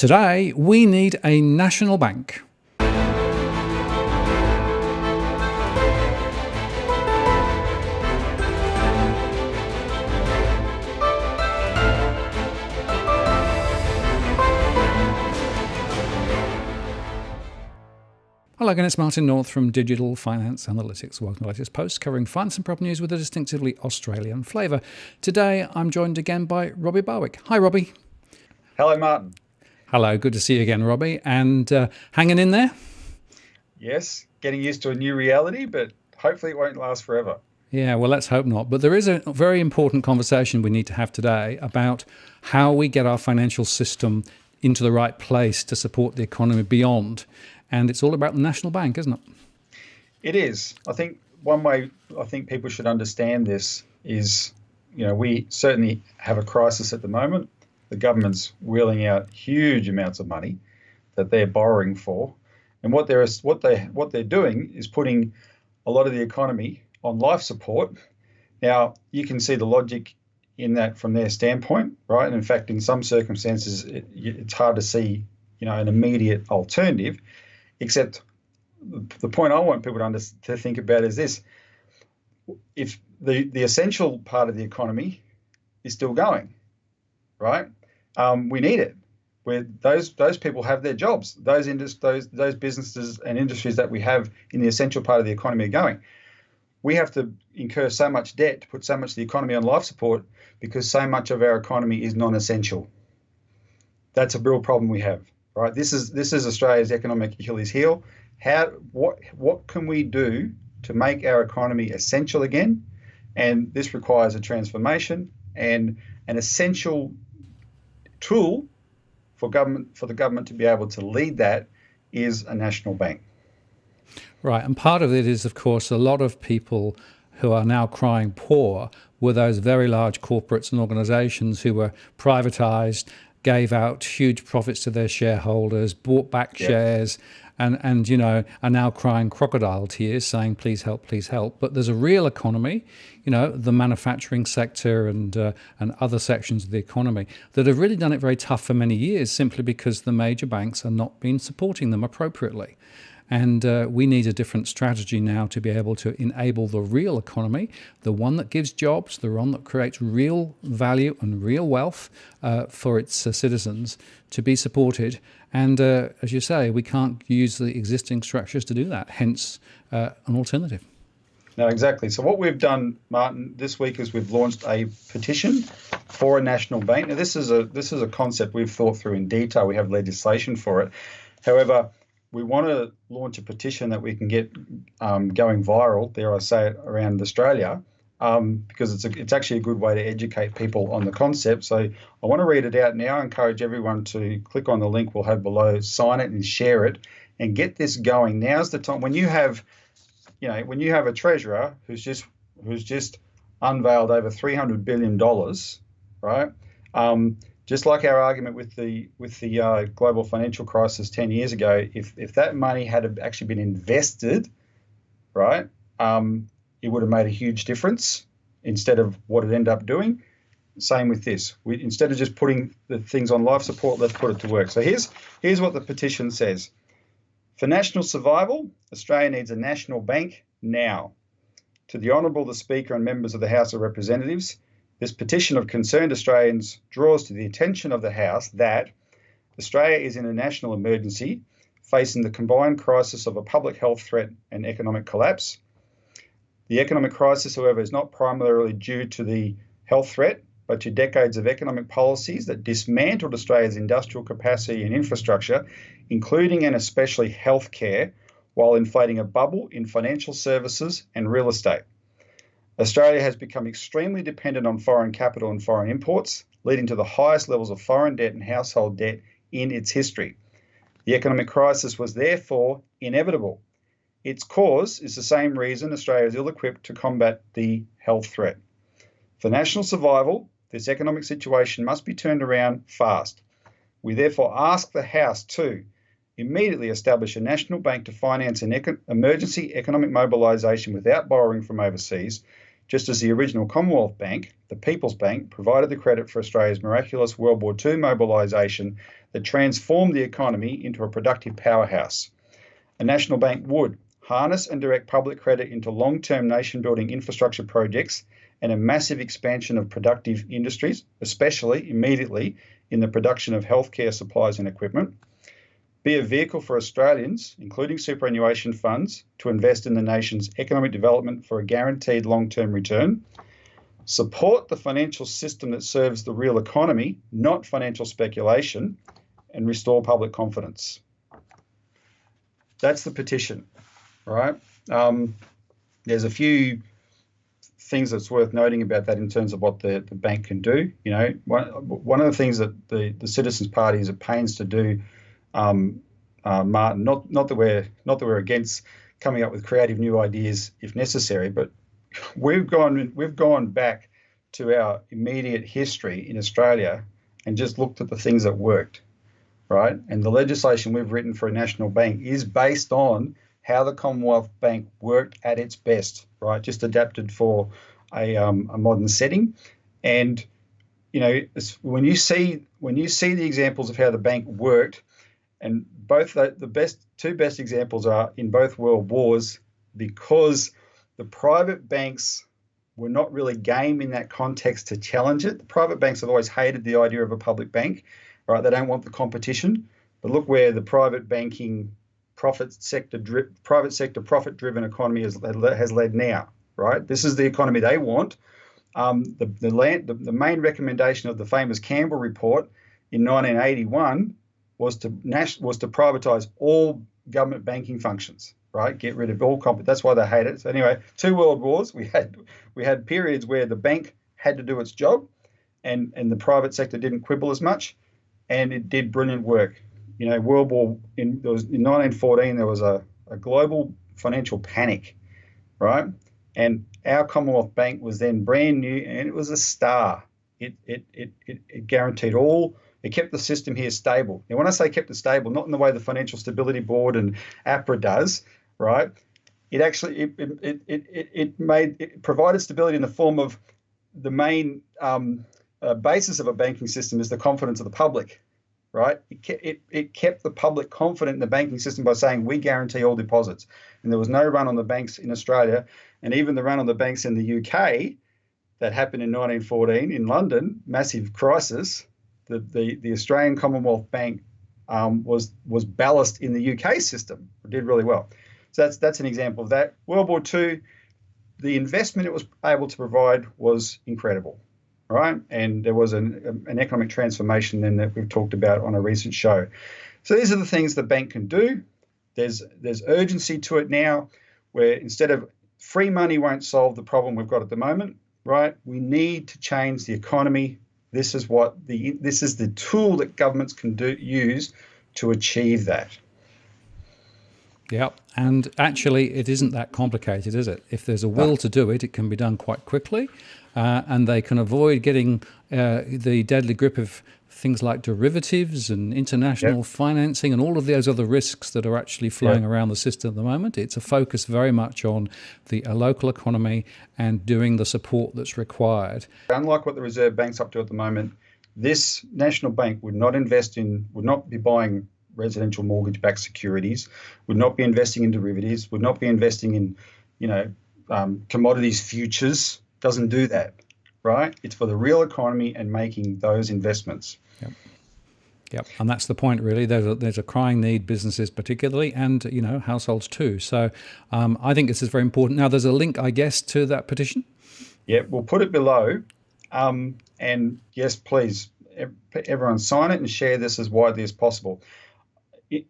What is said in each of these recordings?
Today, we need a national bank. Hello again, it's Martin North from Digital Finance Analytics. Welcome to the latest post covering finance and property news with a distinctively Australian flavour. Today, I'm joined again by Robbie Barwick. Hi, Robbie. Hello, Martin. Hello, good to see you again, Robbie. And hanging in there? Yes, getting used to a new reality, but hopefully it won't last forever. Yeah, well, let's hope not. But there is a very important conversation we need to have today about how we get our financial system into the right place to support the economy beyond. And it's all about the national bank, isn't it? It is. I think one way people should understand this is, we certainly have a crisis at the moment. The government's wheeling out huge amounts of money that they're borrowing for. And what they're doing is putting a lot of the economy on life support. Now, you can see the logic in that from their standpoint, right? And in fact, in some circumstances, it's hard to see, an immediate alternative. Except the point I want people to think about is this: if the essential part of the economy is still going, right? We need it. Where those people have their jobs, those businesses and industries that we have in the essential part of the economy are going. We have to incur so much debt to put so much of the economy on life support because so much of our economy is non-essential. That's a real problem we have. Right, this is Australia's economic Achilles heel. What can we do to make our economy essential again? And this requires a transformation, and an essential tool for the government to be able to lead that is a national bank. Right, and part of it is, of course, a lot of people who are now crying poor were those very large corporates and organisations who were privatised, gave out huge profits to their shareholders, bought back shares, and are now crying crocodile tears saying, please help, please help. But there's a real economy, the manufacturing sector and other sections of the economy that have really done it very tough for many years simply because the major banks are not been supporting them appropriately. And we need a different strategy now to be able to enable the real economy, the one that gives jobs, the one that creates real value and real wealth for its citizens to be supported. And as you say, we can't use the existing structures to do that, hence an alternative. No, exactly. So what we've done, Martin, this week is we've launched a petition for a national bank. Now, this is a concept we've thought through in detail. We have legislation for it. However, we want to launch a petition that we can get going viral, dare I say it, around Australia, because it's actually a good way to educate people on the concept. So I want to read it out now. I encourage everyone to click on the link we'll have below, sign it and share it, and get this going. Now's the time. When you have a treasurer who's just unveiled over $300 billion, right? Just like our argument with the global financial crisis 10 years ago, if that money had actually been invested, right, it would have made a huge difference instead of what it ended up doing. Same with this. Instead of just putting the things on life support, let's put it to work. So here's what the petition says. For national survival, Australia needs a national bank now. To the Honourable the Speaker and members of the House of Representatives, this petition of concerned Australians draws to the attention of the House that Australia is in a national emergency, facing the combined crisis of a public health threat and economic collapse. The economic crisis, however, is not primarily due to the health threat, but to decades of economic policies that dismantled Australia's industrial capacity and infrastructure, including and especially healthcare, while inflating a bubble in financial services and real estate. Australia has become extremely dependent on foreign capital and foreign imports, leading to the highest levels of foreign debt and household debt in its history. The economic crisis was therefore inevitable. Its cause is the same reason Australia is ill-equipped to combat the health threat. For national survival, this economic situation must be turned around fast. We therefore ask the House to immediately establish a national bank to finance an emergency economic mobilisation without borrowing from overseas, just as the original Commonwealth Bank, the People's Bank, provided the credit for Australia's miraculous World War II mobilisation that transformed the economy into a productive powerhouse. A national bank would harness and direct public credit into long-term nation-building infrastructure projects and a massive expansion of productive industries, especially immediately in the production of healthcare supplies and equipment. Be a vehicle for Australians, including superannuation funds, to invest in the nation's economic development for a guaranteed long-term return. Support the financial system that serves the real economy, not financial speculation, and restore public confidence. That's the petition, right? There's a few things that's worth noting about that in terms of what the bank can do. You know, one of the things that the Citizens Party is at pains to do, Martin, not that we're against coming up with creative new ideas if necessary, but we've gone back to our immediate history in Australia and just looked at the things that worked, right? And the legislation we've written for a national bank is based on how the Commonwealth Bank worked at its best, right? Just adapted for a modern setting. And you know, when you see the examples of how the bank worked, and both the two best examples are in both world wars, because the private banks were not really game in that context to challenge it. The private banks have always hated the idea of a public bank, right? They don't want the competition. But look where the private banking private sector profit-driven economy has led now, right? This is the economy they want. The main recommendation of the famous Campbell report in 1981 was to privatise all government banking functions, right? Get rid of all that's why they hate it. So anyway, 2 world wars, we had periods where the bank had to do its job, and the private sector didn't quibble as much, and it did brilliant work. You know, in 1914 there was a global financial panic, right? And our Commonwealth Bank was then brand new, and it was a star. It guaranteed all. It kept the system here stable. And when I say kept it stable, not in the way the Financial Stability Board and APRA does, right? It actually it provided stability in the form of the main basis of a banking system is the confidence of the public, right? It kept the public confident in the banking system by saying we guarantee all deposits, and there was no run on the banks in Australia, and even the run on the banks in the UK that happened in 1914 in London, massive crisis. The Australian Commonwealth Bank was ballast in the UK system. It did really well. So that's an example of that. World War II, the investment it was able to provide was incredible, right? And there was an economic transformation then that we've talked about on a recent show. So these are the things the bank can do. There's urgency to it now, where instead of free money won't solve the problem we've got at the moment, right? We need to change the economy. This is the tool that governments can use to achieve that. Yeah, and actually it isn't that complicated, is it? If there's a will to do it, it can be done quite quickly, and they can avoid getting the deadly grip of things like derivatives and international financing and all of those other risks that are actually flowing around the system at the moment. It's a focus very much on the local economy and doing the support that's required. Unlike what the Reserve Bank's up to at the moment, this national bank would not be buying residential mortgage-backed securities, would not be investing in derivatives, would not be investing in, commodities futures. Doesn't do that, right? It's for the real economy and making those investments. Yep, and that's the point, really. There's a crying need, businesses particularly, and households too. So I think this is very important. Now, there's a link, I guess, to that petition. Yeah, we'll put it below. And yes, please, everyone sign it and share this as widely as possible.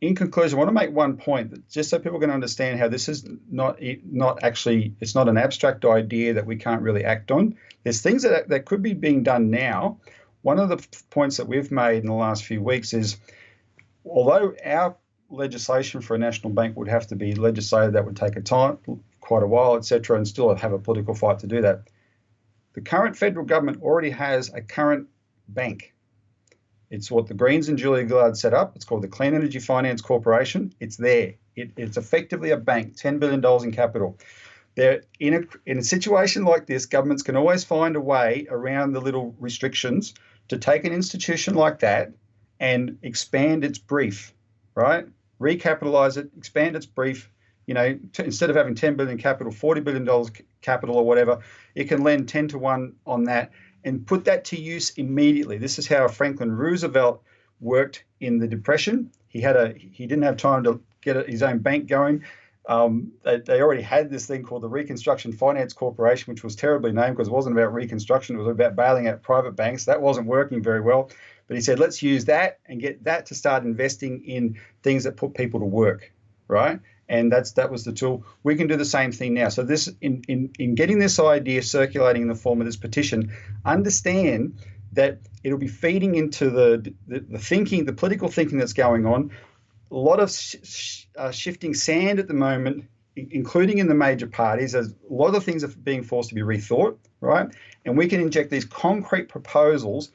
In conclusion, I want to make one point, that just so people can understand how this is not actually, it's not an abstract idea that we can't really act on. There's things that could be being done now. One of the points that we've made in the last few weeks is, although our legislation for a national bank would have to be legislated, that would take quite a while, etc., and still have a political fight to do that, the current federal government already has a current bank. It's what the Greens and Julia Gillard set up. It's called the Clean Energy Finance Corporation. It's there. It's effectively a bank, $10 billion in capital. They're in a situation like this, governments can always find a way around the little restrictions to take an institution like that and expand its brief, right? Recapitalize it, expand its brief. Instead of having 10 billion capital, $40 billion capital or whatever, it can lend 10 to 1 on that and put that to use immediately. This is how Franklin Roosevelt worked in the Depression. He didn't have time to get his own bank going. They already had this thing called the Reconstruction Finance Corporation, which was terribly named because it wasn't about reconstruction. It was about bailing out private banks. That wasn't working very well. But he said, let's use that and get that to start investing in things that put people to work, right? And that was the tool. We can do the same thing now. So this, in getting this idea circulating in the form of this petition, understand that it'll be feeding into the thinking, the political thinking that's going on. A lot of shifting sand at the moment, including in the major parties, as a lot of things are being forced to be rethought, right? And we can inject these concrete proposals.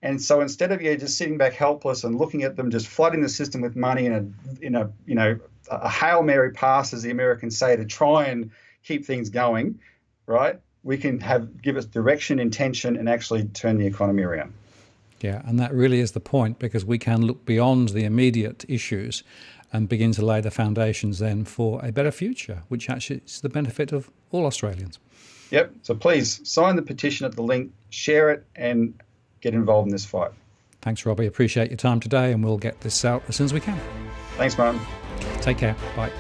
And so instead of just sitting back helpless and looking at them just flooding the system with money in a Hail Mary pass, as the Americans say, to try and keep things going, right? We can give us direction, intention, and actually turn the economy around. Yeah, and that really is the point, because we can look beyond the immediate issues and begin to lay the foundations then for a better future, which actually is the benefit of all Australians. Yep. So please sign the petition at the link, share it, and get involved in this fight. Thanks, Robbie. Appreciate your time today, and we'll get this out as soon as we can. Thanks, Martin. Take care. Bye.